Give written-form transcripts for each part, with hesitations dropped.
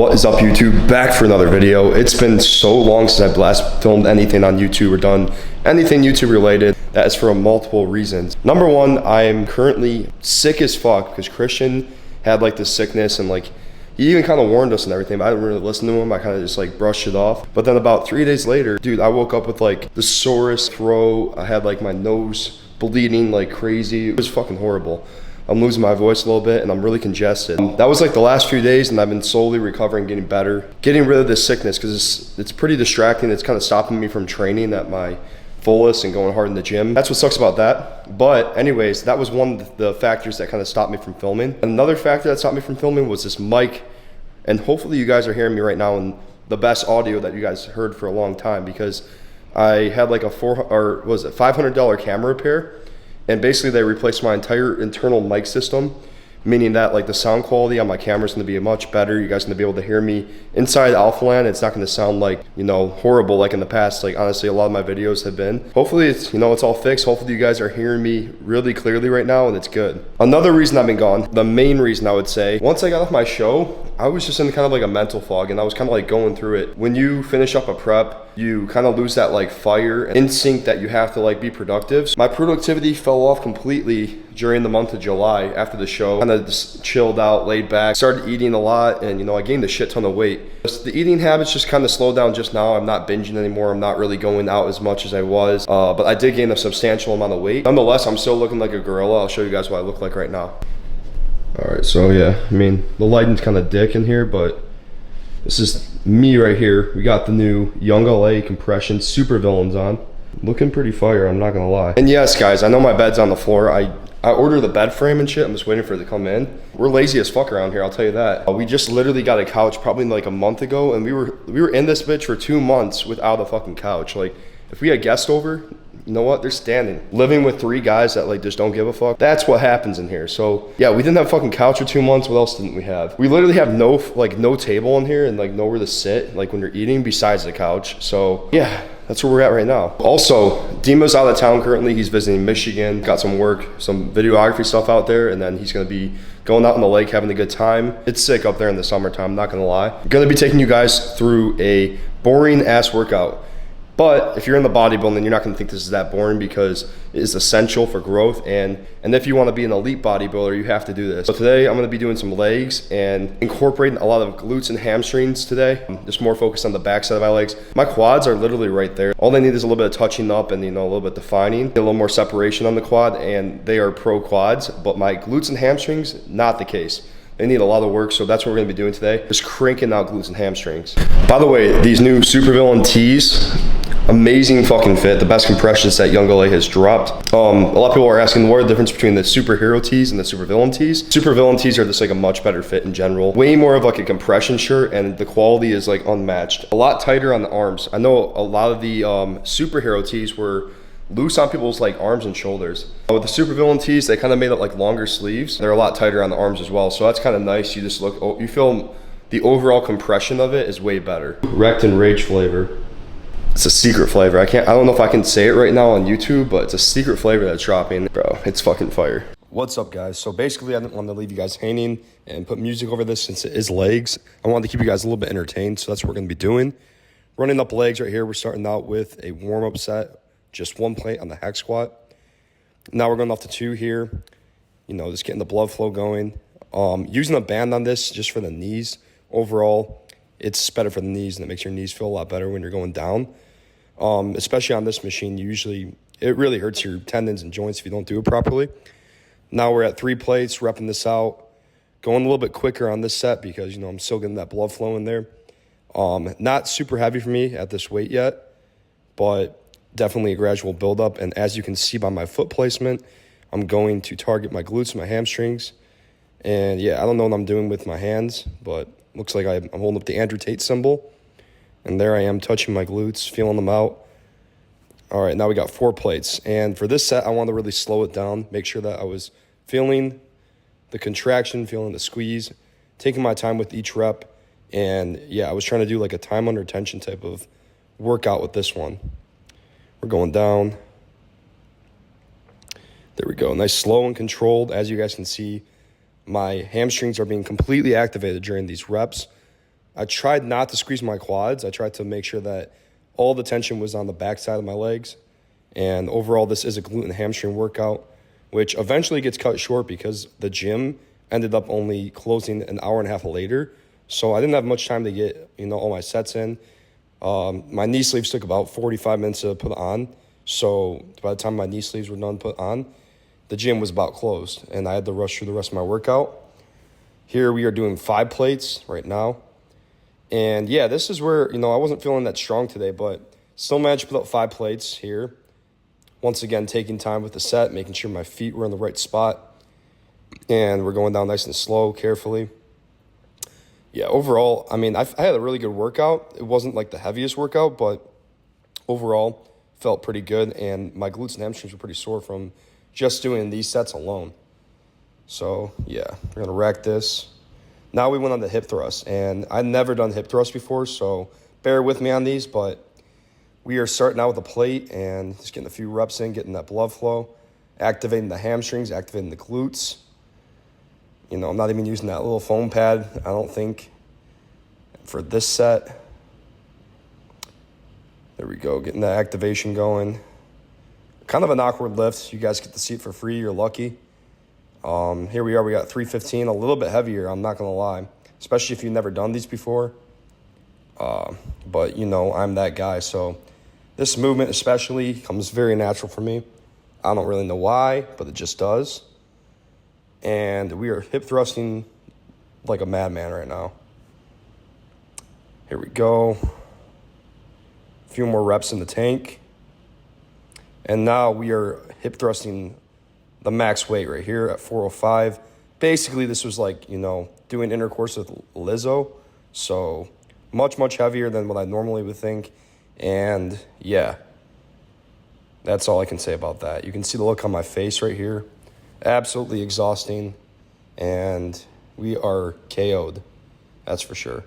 What is up, YouTube? Back for another video. It's been so long since I've last filmed anything on YouTube or done anything YouTube related. That is for multiple reasons. Number one, I'm currently sick as fuck because Christian had like this sickness and like he even kind of warned us and everything, but I didn't really listen to him. I kind of just like brushed it off. But then about 3 days later, dude, I woke up with like the sorest throat. I had like my nose bleeding like crazy. It was fucking horrible. I'm losing my voice a little bit and I'm really congested. That was like the last few days and I've been slowly recovering, getting better, getting rid of this sickness because it's pretty distracting. It's kind of stopping me from training at my fullest and going hard in the gym. That's what sucks about that. But anyways, that was one of the factors that kind of stopped me from filming. Another factor that stopped me from filming was this mic. And hopefully you guys are hearing me right now in the best audio that you guys heard for a long time, because I had like a $500 camera repair. And basically they replaced my entire internal mic system, meaning that like the sound quality on my camera is going to be much better. You guys are going to be able to hear me inside Alpha Land. It's not going to sound like, you know, horrible like in the past. Like honestly, a lot of my videos have been. Hopefully it's, you know, it's all fixed. Hopefully you guys are hearing me really clearly right now and it's good. Another reason I've been gone, the main reason I would say, once I got off my show, I was just in kind of like a mental fog and I was kind of like going through it. When you finish up a prep, you kind of lose that like fire and instinct that you have to like be productive. So my productivity fell off completely during the month of July after the show. Kind of just chilled out, laid back, started eating a lot, and you know, I gained a shit ton of weight. Just the eating habits just kind of slowed down just now. I'm not binging anymore. I'm not really going out as much as I was, but I did gain a substantial amount of weight. Nonetheless, I'm still looking like a gorilla. I'll show you guys what I look like right now. All right, so yeah, I mean, the lighting's kind of dick in here, but this is me right here. We got the new Young LA compression super villains on. Looking pretty fire, I'm not gonna lie. And yes, guys, I know my bed's on the floor. I ordered the bed frame and shit. I'm just waiting for it to come in. We're lazy as fuck around here, I'll tell you that. We just literally got a couch probably like a month ago, and we were in this bitch for 2 months without a fucking couch. Like, if we had guests over, you know what? They're standing. Living with 3 guys that like just don't give a fuck. That's what happens in here. So yeah, we didn't have a fucking couch for 2 months. What else didn't we have? We literally have no table in here and like nowhere to sit like when you're eating besides the couch. So yeah, that's where we're at right now. Also, Dima's out of town currently. He's visiting Michigan, got some work, some videography stuff out there, and then he's gonna be going out on the lake having a good time. It's sick up there in the summertime, not gonna lie. I'm gonna be taking you guys through a boring ass workout. But if you're in the bodybuilding, you're not gonna think this is that boring because it is essential for growth. And if you wanna be an elite bodybuilder, you have to do this. So today I'm gonna be doing some legs and incorporating a lot of glutes and hamstrings today. I'm just more focused on the back side of my legs. My quads are literally right there. All they need is a little bit of touching up and, you know, a little bit defining, a little more separation on the quad, and they are pro quads. But my glutes and hamstrings, not the case. They need a lot of work, so that's what we're gonna be doing today. Just cranking out glutes and hamstrings. By the way, these new Supervillain tees, amazing fucking fit, the best compressions that Young LA has dropped. A lot of people are asking what are the difference between the superhero tees and the supervillain tees. Supervillain tees are just like a much better fit in general. Way more of like a compression shirt, and the quality is like unmatched. A lot tighter on the arms. I know a lot of the superhero tees were loose on people's like arms and shoulders. With the supervillain tees, they kind of made it like longer sleeves. They're a lot tighter on the arms as well, so that's kind of nice. You just look, you feel the overall compression of it is way better. Wrecked and Rage flavor. It's a secret flavor. I don't know if I can say it right now on YouTube, but it's a secret flavor that's dropping. Bro, it's fucking fire. What's up, guys? So basically, I didn't want to leave you guys hanging and put music over this since it is legs. I wanted to keep you guys a little bit entertained, so that's what we're gonna be doing. Running up legs right here. We're starting out with a warm-up set. Just 1 plate on the hack squat. Now we're going off to 2 here. You know, just getting the blood flow going. Using a band on this just for the knees. Overall, it's better for the knees and it makes your knees feel a lot better when you're going down. Especially on this machine, it really hurts your tendons and joints if you don't do it properly. Now we're at 3 plates, repping this out. Going a little bit quicker on this set because, you know, I'm still getting that blood flow in there. Not super heavy for me at this weight yet, but definitely a gradual buildup. And as you can see by my foot placement, I'm going to target my glutes and my hamstrings. And yeah, I don't know what I'm doing with my hands, but looks like I'm holding up the Andrew Tate symbol. And there I am touching my glutes, feeling them out. All right, now we got 4 plates. And for this set, I wanted to really slow it down, make sure that I was feeling the contraction, feeling the squeeze, taking my time with each rep. And yeah, I was trying to do like a time under tension type of workout with this one. We're going down. There we go. Nice, slow and controlled. As you guys can see, my hamstrings are being completely activated during these reps. I tried not to squeeze my quads. I tried to make sure that all the tension was on the back side of my legs. And overall, this is a glute and hamstring workout, which eventually gets cut short because the gym ended up only closing an hour and a half later. So I didn't have much time to get, all my sets in. My knee sleeves took about 45 minutes to put on. So by the time my knee sleeves were done put on, the gym was about closed, and I had to rush through the rest of my workout. Here we are doing 5 plates right now. And yeah, this is where, I wasn't feeling that strong today, but still managed to put up 5 plates here. Once again, taking time with the set, making sure my feet were in the right spot. And we're going down nice and slow, carefully. Yeah, overall, I had a really good workout. It wasn't like the heaviest workout, but overall felt pretty good. And my glutes and hamstrings were pretty sore from just doing these sets alone. So yeah, we're gonna rack this. Now we went on the hip thrust, and I've never done hip thrust before, so bear with me on these, but we are starting out with a plate and just getting a few reps in, getting that blood flow, activating the hamstrings, activating the glutes. I'm not even using that little foam pad, I don't think, for this set. There we go, getting that activation going. Kind of an awkward lift. You guys get to see it for free, you're lucky. Here we are, we got 315, a little bit heavier, I'm not gonna lie, especially if you've never done these before. But I'm that guy, so this movement especially comes very natural for me. I don't really know why, but it just does. And we are hip thrusting like a madman right now. Here we go. A few more reps in the tank. And now we are hip thrusting the max weight right here at 405. Basically, this was like, doing intercourse with Lizzo. So much, much heavier than what I normally would think. And yeah, that's all I can say about that. You can see the look on my face right here. Absolutely exhausting. And we are KO'd. That's for sure.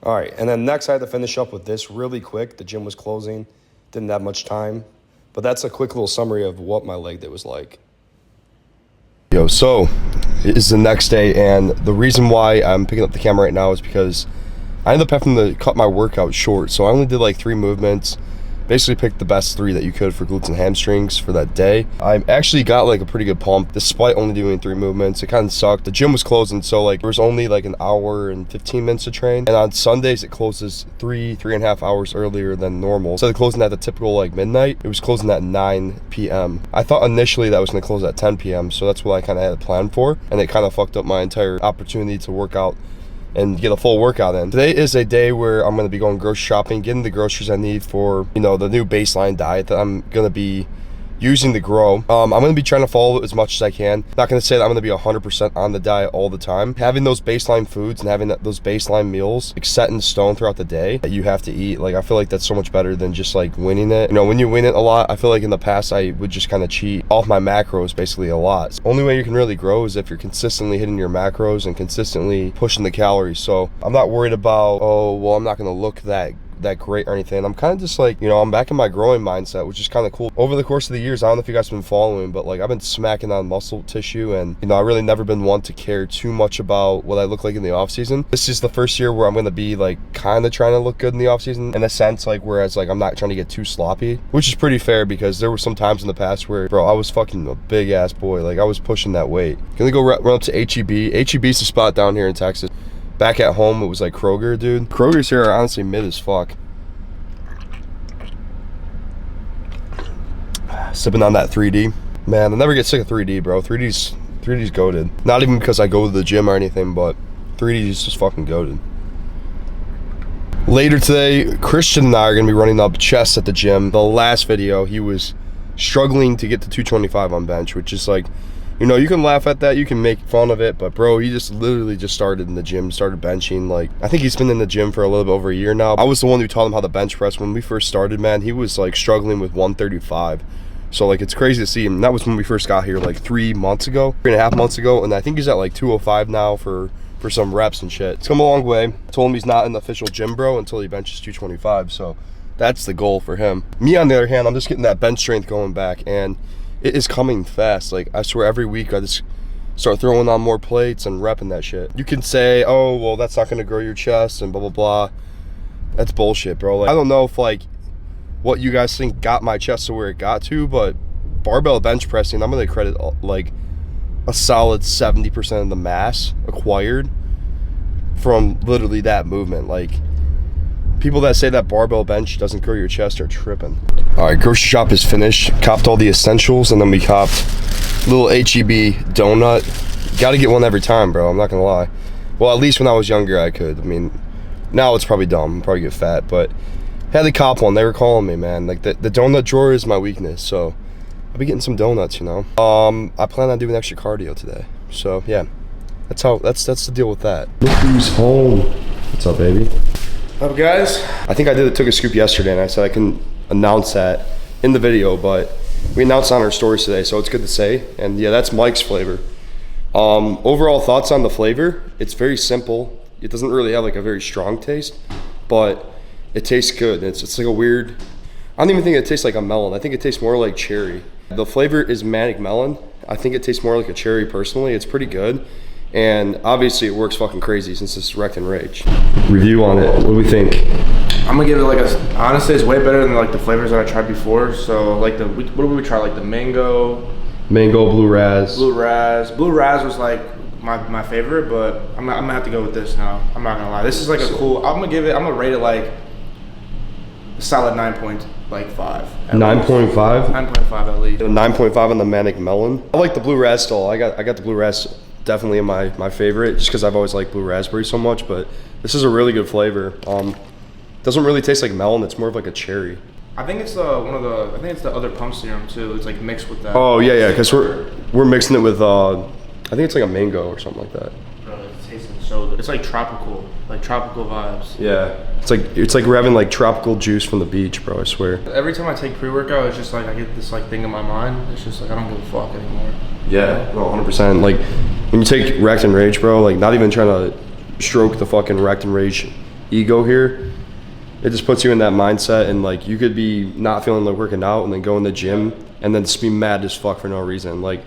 All right, and then next I had to finish up with this really quick. The gym was closing. Didn't have much time. But that's a quick little summary of what my leg day was like. So it is the next day, and the reason why I'm picking up the camera right now is because I ended up having to cut my workout short. So I only did like 3 movements. Basically picked the best 3 that you could for glutes and hamstrings for that day. I actually got like a pretty good pump despite only doing 3 movements. It kind of sucked. The gym was closing, so like there was only like an hour and 15 minutes to train. And on Sundays it closes 3.5 hours earlier than normal. Instead of closing at the typical like midnight, it was closing at 9 p.m. I thought initially that was gonna close at 10 p.m. So that's what I kind of had a plan for. And it kind of fucked up my entire opportunity to work out and get a full workout in. Today is a day where I'm gonna be going grocery shopping, getting the groceries I need for, the new baseline diet that I'm gonna be using to grow. I'm gonna be trying to follow it as much as I can. Not gonna say that I'm gonna be 100% on the diet all the time. Having those baseline foods and having those baseline meals like set in stone throughout the day that you have to eat, like I feel like that's so much better than just like winning it. When you win it a lot, I feel like in the past I would just kind of cheat off my macros basically a lot. The only way you can really grow is if you're consistently hitting your macros and consistently pushing the calories. So I'm not worried about, I'm not gonna look that great or anything. I'm kind of just like, I'm back in my growing mindset, which is kind of cool. Over the course of the years, I don't know if you guys have been following, but like I've been smacking on muscle tissue, and I really never been one to care too much about what I look like in the off season. This is the first year where I'm going to be like kind of trying to look good in the off season in a sense, like whereas like I'm not trying to get too sloppy, which is pretty fair because there were some times in the past where, bro, I was fucking a big ass boy. Like I was pushing that weight. Gonna go run up to HEB. HEB's the spot down here in Texas. Back at home, it was like Kroger, dude. Kroger's here are honestly mid as fuck. Sipping on that 3D. Man, I never get sick of 3D, bro. 3D's goated. Not even because I go to the gym or anything, but 3D's just fucking goated. Later today, Christian and I are going to be running up chest at the gym. The last video, he was struggling to get to 225 on bench, which is like, you can laugh at that, you can make fun of it, but bro, he just literally just started in the gym, started benching. Like, I think he's been in the gym for a little bit over a year now. I was the one who taught him how to bench press when we first started, man. He was like struggling with 135. So like, it's crazy to see him. And that was when we first got here like 3.5 months ago. And I think he's at like 205 now for some reps and shit. It's come a long way. I told him he's not an official gym bro until he benches 225. So that's the goal for him. Me, on the other hand, I'm just getting that bench strength going back, and it is coming fast. Like, I swear every week I just start throwing on more plates and repping that shit. You can say, oh, well, that's not gonna grow your chest and blah, blah, blah. That's bullshit, bro. Like, I don't know if like what you guys think got my chest to where it got to, but barbell bench pressing, I'm gonna credit like a solid 70% of the mass acquired from literally that movement. Like, people that say that barbell bench doesn't grow your chest are tripping. All right, grocery shop is finished. Copped all the essentials, and then we copped little HEB donut. Gotta get one every time, bro, I'm not gonna lie. Well, at least when I was younger, I could. I mean, now it's probably dumb, probably get fat, but had to cop one. They were calling me, man. Like, the donut drawer is my weakness, so I'll be getting some donuts, you know. I plan on doing extra cardio today, so yeah, that's the deal with that. Look who's home. What's up, baby? What up, guys? I think I took a scoop yesterday, and I said I can announce that in the video, but we announced on our stories today, so it's good to say. And yeah, that's Mike's flavor. Overall thoughts on the flavor, it's very simple. It doesn't really have like a very strong taste, but it tastes good. It's like a weird, I don't even think it tastes like a melon. I think it tastes more like cherry. The flavor is manic melon. I think it tastes more like a cherry personally. It's pretty good. And obviously it works fucking crazy since it's Wrecked and Rage. Review on it, what do we think? I'm gonna give it like honestly, it's way better than like the flavors that I tried before. So like what did we try? Like the mango, blue raz. Blue raz was like my favorite, but I'm gonna have to go with this now. I'm not gonna lie. This is like a cool, I'm gonna rate it like a solid 9.5. 9.5? 9.5 at least. 9.5 on the manic melon. I like the blue raz still. I got the blue raz definitely in my favorite, just because I've always liked blue raspberry so much, but this is a really good flavor. Doesn't really taste like melon, it's more of like a cherry. I think it's I think it's the other pump serum too. It's like mixed with that. Oh yeah, because we're mixing it with I think it's like a mango or something like that. Bro, it's tasting so good. It's like tropical vibes. Yeah, it's like we're having like tropical juice from the beach, bro, I swear. Every time I take pre-workout, it's just like I get this like thing in my mind. It's just like I don't give a fuck anymore. Yeah, no, 100%. Like when you take Wrecked and Rage, bro, like not even trying to stroke the fucking Wrecked and Rage ego here. It just puts you in that mindset, and like you could be not feeling like working out and then go in the gym and then just be mad as fuck for no reason. Like,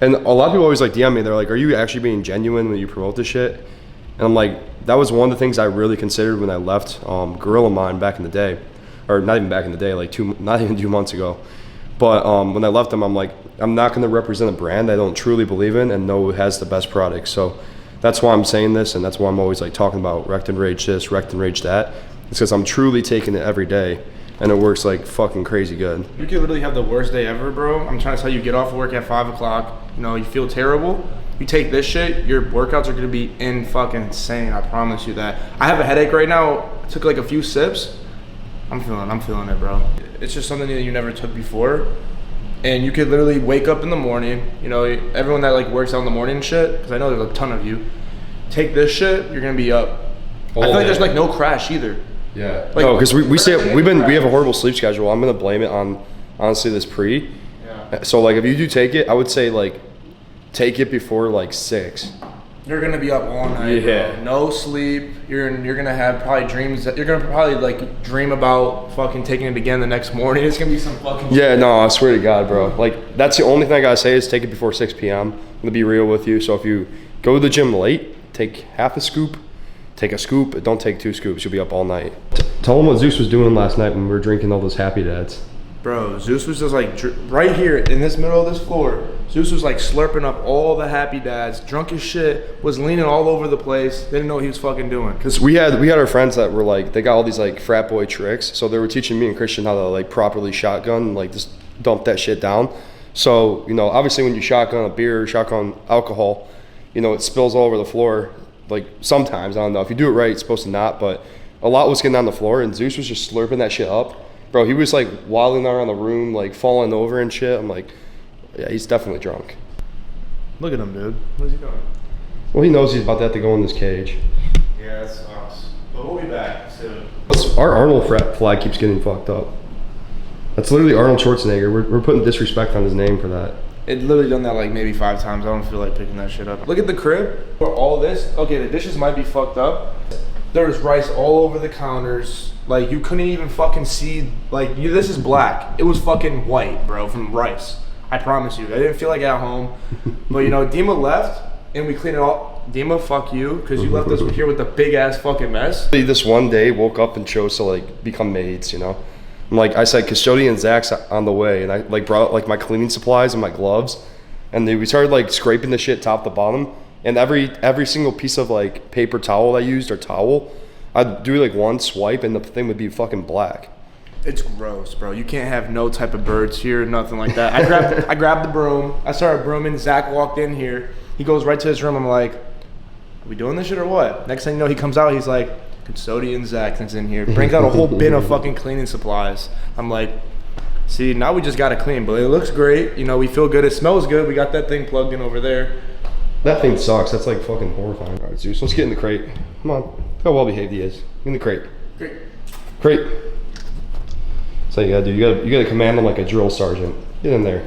and a lot of people always like DM me, they're like, are you actually being genuine when you promote this shit? And I'm like, that was one of the things I really considered when I left Gorilla Mind back in the day, or not even back in the day, like not even 2 months ago. But when I left them, I'm like, I'm not gonna represent a brand I don't truly believe in and know has the best product. So that's why I'm saying this, and that's why I'm always like talking about Wrecked and Rage this, Wrecked and Rage that. It's because I'm truly taking it every day, and it works like fucking crazy good. You could literally have the worst day ever, bro. I'm trying to tell you, get off work at 5 o'clock, you know, you feel terrible. You take this shit, your workouts are gonna be insane, I promise you that. I have a headache right now, I took like a few sips. I'm feeling it, bro. It's just something that you never took before. And you could literally wake up in the morning, you know, everyone that like works out in the morning and shit, because I know there's a ton of you, take this shit, you're gonna be up. I feel like there's like no crash either. Yeah. Like, no, because we have a horrible sleep schedule. I'm gonna blame it on honestly this pre. Yeah. So like if you do take it, I would say like take it before like 6. You're gonna be up all night. Yeah. Bro. No sleep. You're gonna have probably dreams that you're gonna probably like dream about fucking taking it again the next morning. It's gonna be some fucking shit. No, I swear to God, bro. Like that's the only thing I gotta say is take it before 6 p.m. I'm gonna be real with you. So if you go to the gym late, take half a scoop. Take a scoop, don't take 2 scoops. You'll be up all night. Tell them what Zeus was doing last night when we were drinking all those Happy Dads. Bro, Zeus was just like, right here in this middle of this floor, Zeus was like slurping up all the Happy Dads, drunk as shit, was leaning all over the place, didn't know what he was fucking doing. Cause we had our friends that were like, they got all these like frat boy tricks. So they were teaching me and Christian how to like properly shotgun, like just dump that shit down. So, you know, obviously when you shotgun a beer, shotgun alcohol, you know, it spills all over the floor. Like sometimes, I don't know, if you do it right, it's supposed to not, but a lot was getting on the floor and Zeus was just slurping that shit up. Bro, he was like waddling around the room, like falling over and shit. I'm like, yeah, he's definitely drunk. Look at him, dude. What's he doing? Well, he knows he's about to have to go in this cage. Yeah, that sucks. But we'll be back soon. Our Arnold flag keeps getting fucked up. That's literally Arnold Schwarzenegger. We're putting disrespect on his name for that. It literally done that like maybe 5 times. I don't feel like picking that shit up. Look at the crib. For all this, okay, the dishes might be fucked up. There was rice all over the counters. Like you couldn't even fucking see, like this is black. It was fucking white, bro, from rice. I promise you. I didn't feel like at home. But, you know, Dima left, and we cleaned it all. Dima, fuck you, because you left us here with a big-ass fucking mess. This one day, woke up and chose to, like, become maids, you know? I'm like, I said, custodian Zach's on the way, and I, like, brought, like, my cleaning supplies and my gloves, and then we started, like, scraping the shit top to bottom, and every single piece of, like, paper towel I used, or towel, I'd do, like, one swipe, and the thing would be fucking black. It's gross, bro. You can't have no type of birds here, nothing like that. I grabbed the broom. I started brooming. Zach walked in here. He goes right to his room. I'm like, are we doing this shit or what? Next thing you know, he comes out. He's like, custodian Zach's in here. Brings out a whole bin of fucking cleaning supplies. I'm like, see, now we just got to clean. But it looks great. You know, we feel good. It smells good. We got that thing plugged in over there. That thing sucks. That's like fucking horrifying. All right, Zeus, let's get in the crate. Come on. Look how well behaved he is. In the crate. Crate. That's what you gotta do. You gotta command him like a drill sergeant. Get in there.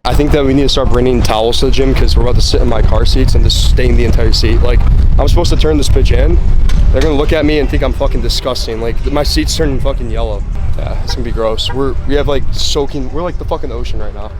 I think that we need to start bringing towels to the gym because we're about to sit in my car seats and just stain the entire seat. Like, I'm supposed to turn this bitch in. They're gonna look at me and think I'm fucking disgusting. Like, my seat's turning fucking yellow. Yeah, it's gonna be gross. We have like soaking. We're like the fucking ocean right now.